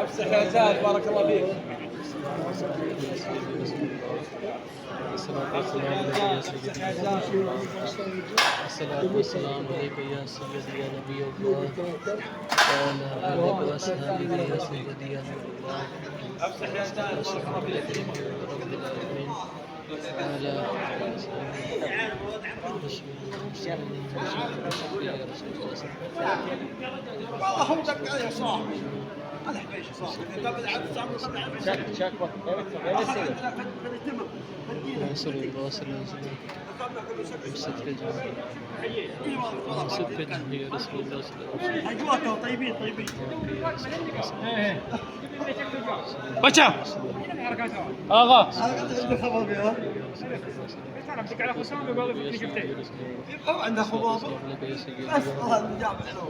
افسح يا زاد بارك الله فيك. الصلاة والسلام عليك يا سيدي يا نبي الله وعلى آلك وأصحابك يا سيدي يا نبي الله. افسح يا زاد بارك الله فيك. رب العالمين وعلى والله هو دق عليه صاحبي. انا حبيش صاحبي. قبل عبد الصمد شك واصل الواصل امسك رجلي امسك رجلي يا رسول الله صلى الله عليه وسلم. اجواكم طيبين طيبين. بشا اغا عندنا خباب بس والله الجامع حلو.